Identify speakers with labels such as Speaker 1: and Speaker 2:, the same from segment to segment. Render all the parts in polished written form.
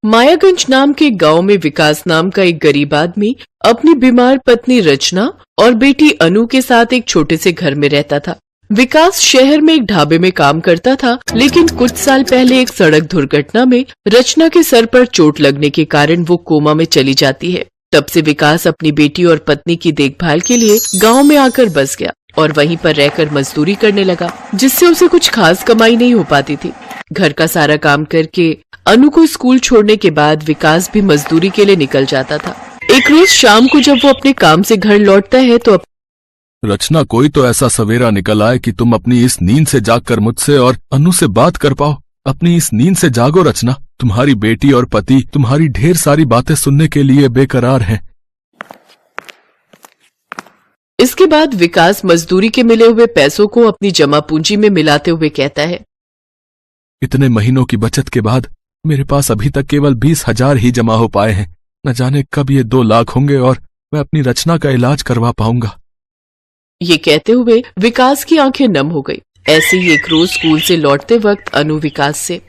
Speaker 1: मायागंज नाम के गांव में विकास नाम का एक गरीब आदमी अपनी बीमार पत्नी रचना और बेटी अनु के साथ एक छोटे से घर में रहता था। विकास शहर में एक ढाबे में काम करता था, लेकिन कुछ साल पहले एक सड़क दुर्घटना में रचना के सर पर चोट लगने के कारण वो कोमा में चली जाती है। तब से विकास अपनी बेटी और पत्नी की देखभाल के लिए गांव में आकर बस गया और वहीं पर रहकर मजदूरी करने लगा, जिससे उसे कुछ खास कमाई नहीं हो पाती थी। घर का सारा काम करके अनु को स्कूल छोड़ने के बाद विकास भी मजदूरी के लिए निकल जाता था। एक रोज शाम को जब वो अपने काम से घर लौटता है तो
Speaker 2: रचना, कोई तो ऐसा सवेरा निकल आए कि तुम अपनी इस नींद से जागकर मुझसे और अनु से बात कर पाओ। अपनी इस नींद से जागो रचना, तुम्हारी बेटी और पति तुम्हारी ढेर सारी बातें सुनने के लिए बेकरार हैं।
Speaker 1: इसके बाद विकास मजदूरी के मिले हुए पैसों को अपनी जमा पूंजी में मिलाते हुए कहता है,
Speaker 2: इतने महीनों की बचत के बाद मेरे पास अभी तक केवल 20,000 ही जमा हो पाए हैं। न जाने कब ये 2 लाख होंगे और मैं अपनी रचना का इलाज करवा पाऊंगा।
Speaker 1: ये कहते हुए विकास की आंखें नम हो गई। ऐसे ही एक रोज स्कूल से लौटते वक्त अनु विकास से,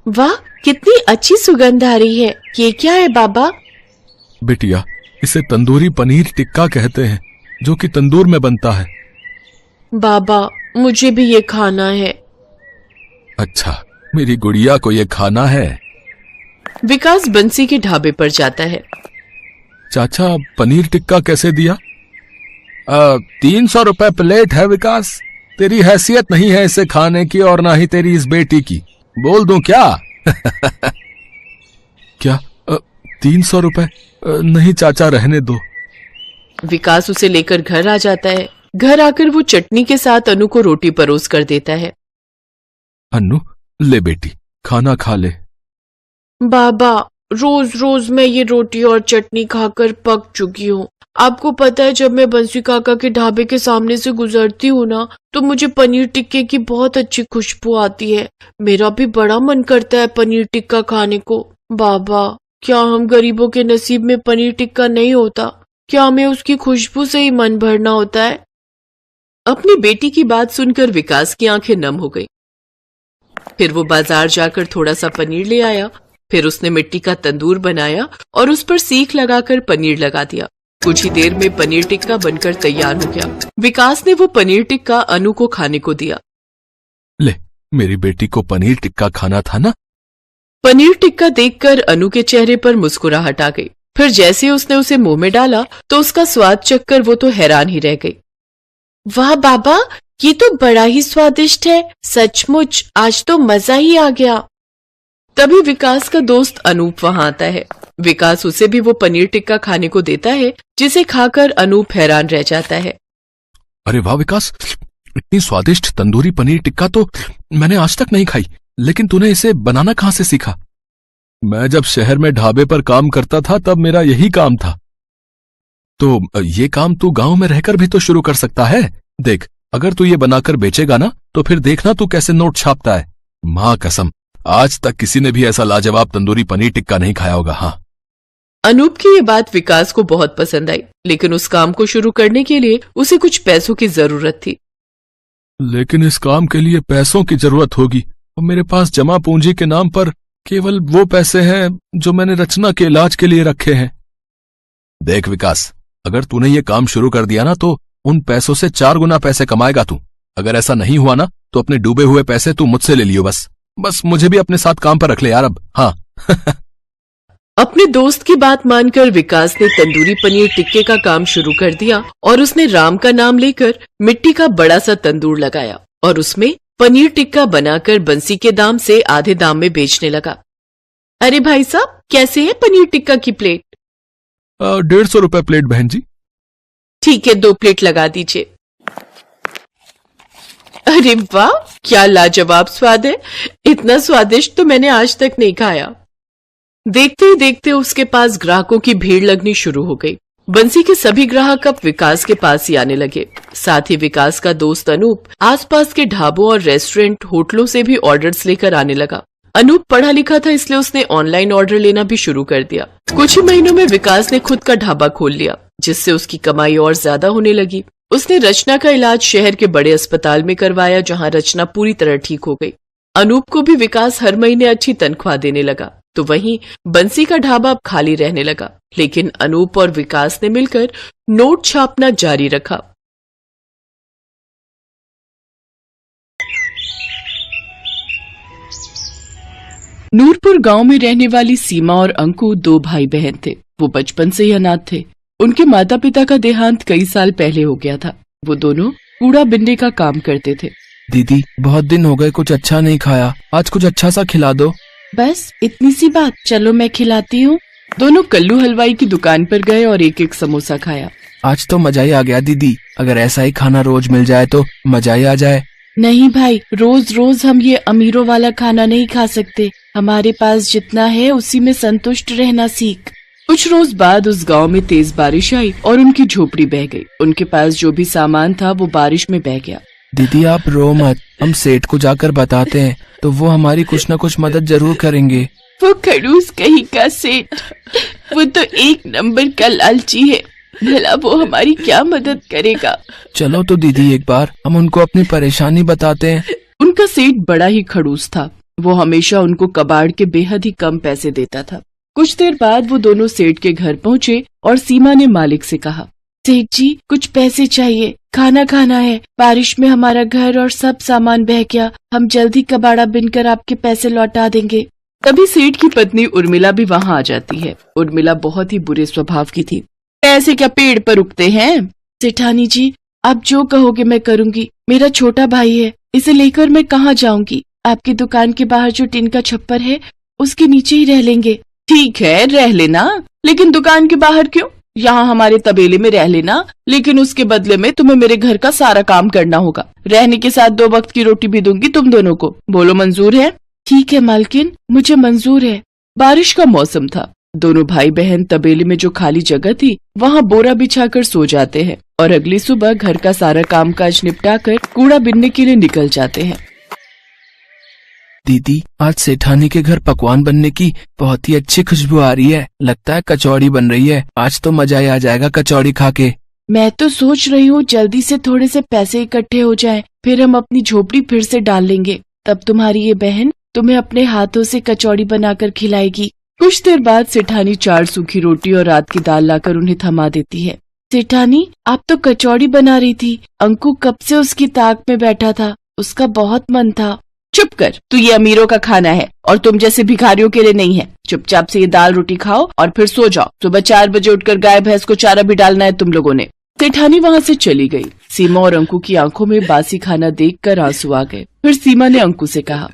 Speaker 1: वाह कितनी अच्छी सुगंध आ रही है, ये क्या है बाबा?
Speaker 2: बिटिया, इसे तंदूरी पनीर टिक्का कहते हैं, जो कि तंदूर में बनता है।
Speaker 1: बाबा मुझे भी ये खाना है।
Speaker 2: अच्छा, मेरी गुड़िया को ये खाना है।
Speaker 1: विकास बंसी के ढाबे पर जाता है।
Speaker 2: चाचा, पनीर टिक्का कैसे दिया? 300 रुपए प्लेट है विकास। तेरी हैसियत नहीं है इसे खाने की और ना ही तेरी इस बेटी की। बोल दूं क्या? क्या 300 रुपए? नहीं चाचा, रहने दो।
Speaker 1: विकास उसे लेकर घर आ जाता है। घर आकर वो चटनी के साथ अनु को रोटी परोस कर देता है।
Speaker 2: अनु, ले बेटी, खाना खा ले।
Speaker 1: बाबा रोज रोज मैं ये रोटी और चटनी खाकर पक चुकी हूँ। आपको पता है, जब मैं बंसी काका के ढाबे के सामने से गुजरती हूँ ना, तो मुझे पनीर टिक्के की बहुत अच्छी खुशबू आती है। मेरा भी बड़ा मन करता है पनीर टिक्का खाने को। बाबा, क्या हम गरीबों के नसीब में पनीर टिक्का नहीं होता? क्या हमें उसकी खुशबू से ही मन भरना होता है? अपनी बेटी की बात सुनकर विकास की आंखें नम हो गई। फिर वो बाजार जाकर थोड़ा सा पनीर ले आया। फिर उसने मिट्टी का तंदूर बनाया और उस पर सीख लगाकर पनीर लगा दिया। कुछ ही देर में पनीर टिक्का बनकर तैयार हो गया। विकास ने वो पनीर टिक्का अनु को खाने को दिया।
Speaker 2: ले, मेरी बेटी को पनीर टिक्का खाना था ना?
Speaker 1: पनीर टिक्का देखकर अनु के चेहरे पर मुस्कुराहट आ गई। फिर जैसे उसने उसे मुंह में डाला तो उसका स्वाद चखकर वो तो हैरान ही रह गई। वाह बाबा, ये तो बड़ा ही स्वादिष्ट है। सचमुच आज तो मजा ही आ गया। तभी विकास का दोस्त अनूप वहां आता है। विकास उसे भी वो पनीर टिक्का खाने को देता है, जिसे खाकर अनूप हैरान रह जाता है।
Speaker 2: अरे वाह विकास, इतनी स्वादिष्ट तंदूरी पनीर टिक्का तो मैंने आज तक नहीं खाई। लेकिन तूने इसे बनाना कहाँ से सीखा? मैं जब शहर में ढाबे पर काम करता था तब मेरा यही काम था। तो ये काम तू गांव में रहकर भी तो शुरू कर सकता है। देख, अगर तू ये बनाकर बेचेगा ना, तो फिर देखना तू कैसे नोट छापता है। माँ कसम, आज तक किसी ने भी ऐसा लाजवाब तंदूरी पनीर टिक्का नहीं खाया होगा। हाँ।
Speaker 1: अनूप की ये बात विकास को बहुत पसंद आई, लेकिन उस काम को शुरू करने के लिए उसे कुछ पैसों की जरूरत थी।
Speaker 2: लेकिन इस काम के लिए पैसों की जरूरत होगी और मेरे पास जमा पूंजी के नाम पर केवल वो पैसे हैं जो मैंने रचना के इलाज के लिए रखे हैं। देख विकास, अगर तूने ये काम शुरू कर दिया ना, तो उन पैसों से 4 गुना पैसे कमाएगा तू। अगर ऐसा नहीं हुआ ना, तो अपने डूबे हुए पैसे तू मुझसे ले लियो। बस मुझे भी अपने साथ काम पर रख ले यार अब। हाँ।
Speaker 1: अपने दोस्त की बात मानकर विकास ने तंदूरी पनीर टिक्के का काम शुरू कर दिया और उसने राम का नाम लेकर मिट्टी का बड़ा सा तंदूर लगाया और उसमें पनीर टिक्का बनाकर बंसी के दाम से आधे दाम में बेचने लगा। अरे भाई साहब, कैसे है पनीर टिक्का की प्लेट?
Speaker 2: 150 रुपए प्लेट बहन जी।
Speaker 1: ठीक है, 2 प्लेट लगा दीजिए। अरे वाह, क्या लाजवाब स्वाद है। इतना स्वादिष्ट तो मैंने आज तक नहीं खाया। देखते ही देखते उसके पास ग्राहकों की भीड़ लगनी शुरू हो गई। बंसी के सभी ग्राहक अब विकास के पास ही आने लगे। साथ ही विकास का दोस्त अनूप आसपास के ढाबों और रेस्टोरेंट, होटलों से भी ऑर्डर्स लेकर आने लगा। अनूप पढ़ा लिखा था, इसलिए उसने ऑनलाइन ऑर्डर लेना भी शुरू कर दिया। कुछ ही महीनों में विकास ने खुद का ढाबा खोल लिया, जिससे उसकी कमाई और ज्यादा होने लगी। उसने रचना का इलाज शहर के बड़े अस्पताल में करवाया, जहां रचना पूरी तरह ठीक हो गई। अनूप को भी विकास हर महीने अच्छी तनख्वाह देने लगा। तो वहीं बंसी का ढाबा अब खाली रहने लगा, लेकिन अनूप और विकास ने मिलकर नोट छापना जारी रखा। नूरपुर गांव में रहने वाली सीमा और अंकु 2 भाई बहन थे। वो बचपन से ही अनाथ थे। उनके माता पिता का देहांत कई साल पहले हो गया था। वो दोनों कूड़ा बिनने का काम करते थे।
Speaker 2: दीदी, बहुत दिन हो गए, कुछ अच्छा नहीं खाया, आज कुछ अच्छा सा खिला दो।
Speaker 1: बस इतनी सी बात, चलो मैं खिलाती हूँ। दोनों कल्लू हलवाई की दुकान पर गए और एक एक समोसा खाया।
Speaker 2: आज तो मजा ही आ गया दीदी, अगर ऐसा ही खाना रोज मिल जाए तो मजा ही आ जाए।
Speaker 1: नहीं भाई, रोज रोज हम ये अमीरों वाला खाना नहीं खा सकते। हमारे पास जितना है उसी में संतुष्ट रहना सीख। कुछ रोज बाद उस गांव में तेज बारिश आई और उनकी झोपड़ी बह गई। उनके पास जो भी सामान था वो बारिश में बह गया।
Speaker 2: दीदी आप रो मत, हम सेठ को जाकर बताते हैं तो वो हमारी कुछ न कुछ मदद जरूर करेंगे।
Speaker 1: वो खड़ूस कहीं का सेठ, वो तो एक नंबर का लालची है। भला वो हमारी क्या मदद करेगा।
Speaker 2: चलो तो दीदी एक बार हम उनको अपनी परेशानी बताते हैं।
Speaker 1: उनका सेठ बड़ा ही खड़ूस था। वो हमेशा उनको कबाड़ के बेहद ही कम पैसे देता था। कुछ देर बाद वो दोनों सेठ के घर पहुँचे और सीमा ने मालिक से कहा, सेठ जी कुछ पैसे चाहिए, खाना खाना है। बारिश में हमारा घर और सब सामान बह गया। हम जल्दी कबाड़ा बिनकर आपके पैसे लौटा देंगे। तभी सेठ की पत्नी उर्मिला भी वहाँ आ जाती है। उर्मिला बहुत ही बुरे स्वभाव की थी। पैसे क्या पेड़ पर उगते हैं? सेठानी जी आप जो कहोगे मैं करूँगी। मेरा छोटा भाई है, इसे लेकर मैं कहाँ जाऊँगी। आपकी दुकान के बाहर जो टीन का छप्पर है उसके नीचे ही रह लेंगे। ठीक है रह लेना, लेकिन दुकान के बाहर क्यों? यहाँ हमारे तबेले में रह लेना, लेकिन उसके बदले में तुम्हें मेरे घर का सारा काम करना होगा। रहने के साथ 2 वक्त की रोटी भी दूंगी तुम दोनों को। बोलो मंजूर है? ठीक है मालकिन, मुझे मंजूर है। बारिश का मौसम था। दोनों भाई बहन तबेले में जो खाली जगह थी वहाँ बोरा बिछाकर सो जाते हैं और अगली सुबह घर का सारा कामकाज निपटाकर कूड़ा बिनने के लिए निकल जाते हैं।
Speaker 2: दीदी आज सेठानी के घर पकवान बनने की बहुत ही अच्छी खुशबू आ रही है। लगता है कचौड़ी बन रही है। आज तो मजा ही आ जाएगा कचौड़ी खा के।
Speaker 1: मैं तो सोच रही हूँ जल्दी से थोड़े से पैसे इकट्ठे हो जाएं, फिर हम अपनी झोपड़ी फिर से डाल लेंगे। तब तुम्हारी ये बहन तुम्हें अपने हाथों से कचौड़ी बनाकर खिलाएगी। कुछ देर बाद सेठानी 4 सूखी रोटी और रात की दाल लाकर उन्हें थमा देती है। सेठानी आप तो कचौड़ी बना रही थी। अंकु कब से उसकी ताक में बैठा था, उसका बहुत मन था। चुप कर, तू ये अमीरों का खाना है और तुम जैसे भिखारियों के लिए नहीं है। चुपचाप से ये दाल रोटी खाओ और फिर सो जाओ। सुबह 4 बजे उठकर गाय भैंस को चारा भी डालना है तुम लोगों ने। सेठानी वहाँ से चली गई। सीमा और अंकु की आंखों में बासी खाना देखकर आंसू आ गए। फिर सीमा ने अंकु से कहा,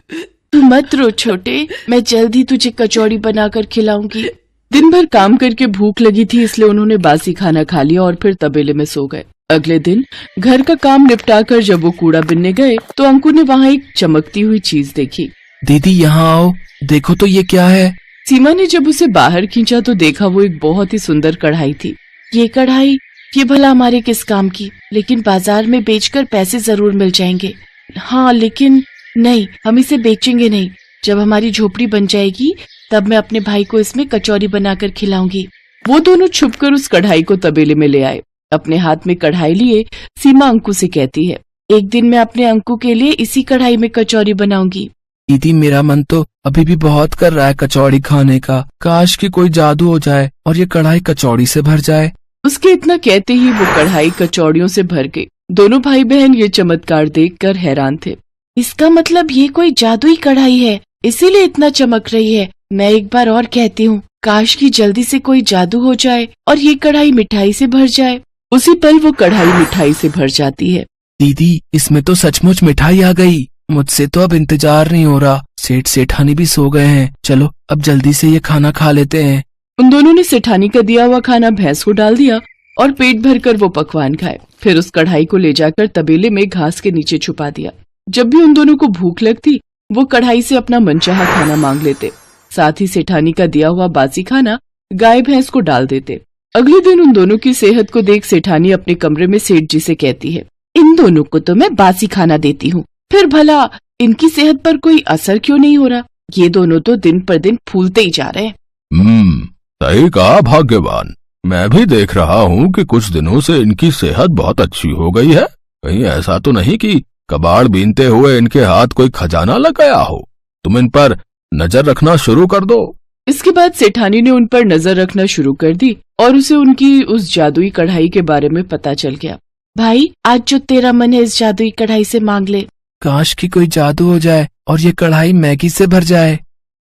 Speaker 1: तू मत रो छोटे, मैं जल्दी तुझे कचौड़ी बनाकर खिलाऊंगी। दिन भर काम करके भूख लगी थी, इसलिए उन्होंने बासी खाना खा लिया और फिर तबेले में सो गए। अगले दिन घर का काम निपटाकर जब वो कूड़ा बिनने गए तो अंकु ने वहाँ एक चमकती हुई चीज देखी।
Speaker 2: दीदी यहाँ आओ, देखो तो ये क्या है।
Speaker 1: सीमा ने जब उसे बाहर खींचा तो देखा वो एक बहुत ही सुंदर कढ़ाई थी। ये कढ़ाई, ये भला हमारे किस काम की? लेकिन बाजार में बेचकर पैसे जरूर मिल जाएंगे। हाँ लेकिन नहीं, हम इसे बेचेंगे नहीं। जब हमारी झोपड़ी बन जाएगी तब मैं अपने भाई को इसमें कचौरी बनाकर खिलाऊंगी। वो दोनों छुपकर उस कढ़ाई को तबेले में ले आए। अपने हाथ में कढ़ाई लिए सीमा अंकु से कहती है, एक दिन मैं अपने अंकु के लिए इसी कढ़ाई में कचौरी बनाऊंगी।
Speaker 2: दीदी मेरा मन तो अभी भी बहुत कर रहा है कचौड़ी खाने का। काश कि कोई जादू हो जाए और ये कढ़ाई कचौड़ी से भर जाए।
Speaker 1: उसके इतना कहते ही वो कढ़ाई कचौड़ियों से भर गई। दोनों भाई बहन ये चमत्कार देखकर हैरान थे। इसका मतलब ये कोई जादुई कढ़ाई है, इसीलिए इतना चमक रही है। मैं एक बार और कहती हूँ, काश कि जल्दी से कोई जादू हो जाए और ये कढ़ाई मिठाई से भर जाए। उसी पल वो कढ़ाई मिठाई से भर जाती है।
Speaker 2: दीदी इसमें तो सचमुच मिठाई आ गई। मुझसे तो अब इंतजार नहीं हो रहा। सेठ सेठानी भी सो गए हैं। चलो अब जल्दी से ये खाना खा लेते हैं।
Speaker 1: उन दोनों ने सेठानी का दिया हुआ खाना भैंस को डाल दिया और पेट भरकर वो पकवान खाए। फिर उस कढ़ाई को ले जाकर तबेले में घास के नीचे छुपा दिया। जब भी उन दोनों को भूख लगती वो कढ़ाई से अपना मनचाहा खाना मांग लेते। साथ ही सेठानी का दिया हुआ बासी खाना गाय भैंस को डाल देते। अगले दिन उन दोनों की सेहत को देख सेठानी अपने कमरे में सेठ जी से कहती है, इन दोनों को तो मैं बासी खाना देती हूँ, फिर भला इनकी सेहत पर कोई असर क्यों नहीं हो रहा? ये दोनों तो दिन पर दिन फूलते ही जा रहे हैं।
Speaker 2: सही कहा भाग्यवान। मैं भी देख रहा हूँ कि कुछ दिनों से इनकी सेहत बहुत अच्छी हो गई है। कहीं ऐसा तो नहीं कि कबाड़ बीनते हुए इनके हाथ कोई खजाना लग गया हो। तुम इन पर नजर रखना शुरू कर दो।
Speaker 3: इसके बाद सेठानी ने उन पर नजर रखना शुरू कर दी और उसे उनकी उस जादुई कढ़ाई के बारे में पता चल गया। भाई, आज जो तेरा मन है इस जादुई कढ़ाई से मांग ले।
Speaker 4: काश की कोई जादू हो जाए और ये कढ़ाई मैगी से भर जाए।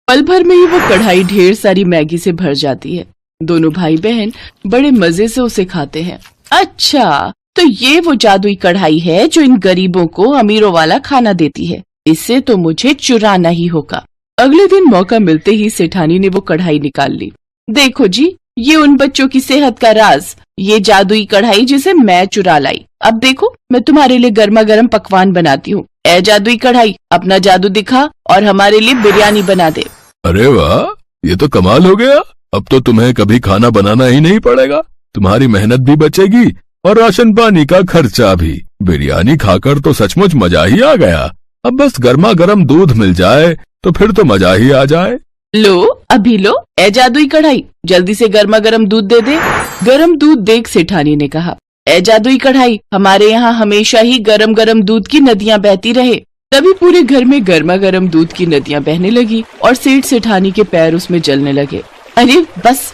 Speaker 3: पल भर में ही वो कढ़ाई ढेर सारी मैगी से भर जाती है। दोनों भाई बहन बड़े मजे से उसे खाते हैं। अच्छा, तो ये वो जादुई कढ़ाई है जो इन गरीबों को अमीरों वाला खाना देती है। इससे तो मुझे चुराना ही होगा। अगले दिन मौका मिलते ही सेठानी ने वो कढ़ाई निकाल ली। देखो जी, ये उन बच्चों की सेहत का राज, ये जादुई कढ़ाई जिसे मैं चुरा लाई। अब देखो, मैं तुम्हारे लिए गर्मा गर्म पकवान बनाती हूँ। ए जादुई कढ़ाई, अपना जादू दिखा और हमारे लिए बिरयानी बना दे।
Speaker 2: अरे वाह, ये तो कमाल हो गया। अब तो तुम्हें कभी खाना बनाना ही नहीं पड़ेगा। तुम्हारी मेहनत भी बचेगी और राशन पानी का खर्चा भी। बिरयानी खाकर तो सचमुच मजा ही आ गया। अब बस गर्मा गर्म दूध मिल जाए तो फिर तो मजा ही आ जाए।
Speaker 3: लो, अभी लो। ए जादुई कढ़ाई, जल्दी से गर्मा गर्म दूध दे दे। गरम दूध देख सेठानी ने कहा, ए जादुई कढ़ाई, हमारे यहाँ हमेशा ही गरम गरम दूध की नदियाँ बहती रहे। तभी पूरे घर में गर्मा गर्म दूध की नदियाँ बहने लगी और सेठ सेठानी के पैर उसमें जलने लगे। अरे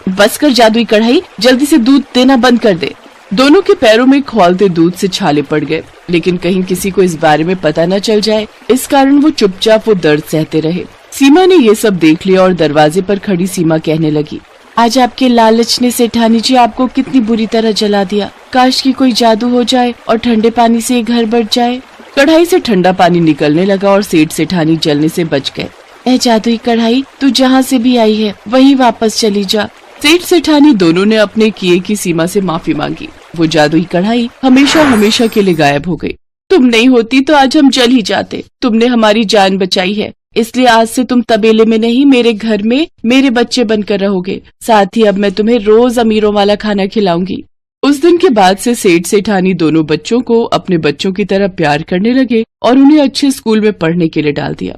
Speaker 3: बस कर जादुई कढ़ाई, जल्दी से दूध देना बंद कर दे। दोनों के पैरों में खौलते दूध से छाले पड़ गए, लेकिन कहीं किसी को इस बारे में पता न चल जाए, इस कारण वो चुपचाप वो दर्द सहते रहे। सीमा ने ये सब देख लिया और दरवाजे पर खड़ी सीमा कहने लगी, आज आपके लालच ने सेठानी जी आपको कितनी बुरी तरह जला दिया। काश की कोई जादू हो जाए और ठंडे पानी से ये घर बच जाए। कढ़ाई से ठंडा पानी निकलने लगा और सेठ सेठानी जलने से बच गए। ए जादुई कढ़ाई, तू जहाँ से भी आई है वहीं वापस चली जा। सेठ सेठानी दोनों ने अपने किए की सीमा से माफी मांगी। वो जादुई कढ़ाई हमेशा हमेशा के लिए गायब हो गई। तुम नहीं होती तो आज हम जल ही जाते। तुमने हमारी जान बचाई है, इसलिए आज से तुम तबेले में नहीं, मेरे घर में मेरे बच्चे बनकर रहोगे। साथ ही अब मैं तुम्हें रोज अमीरों वाला खाना खिलाऊंगी। उस दिन के बाद से सेठ सेठानी दोनों बच्चों को अपने बच्चों की तरह प्यार करने लगे और उन्हें अच्छे स्कूल में पढ़ने के लिए डाल दिया।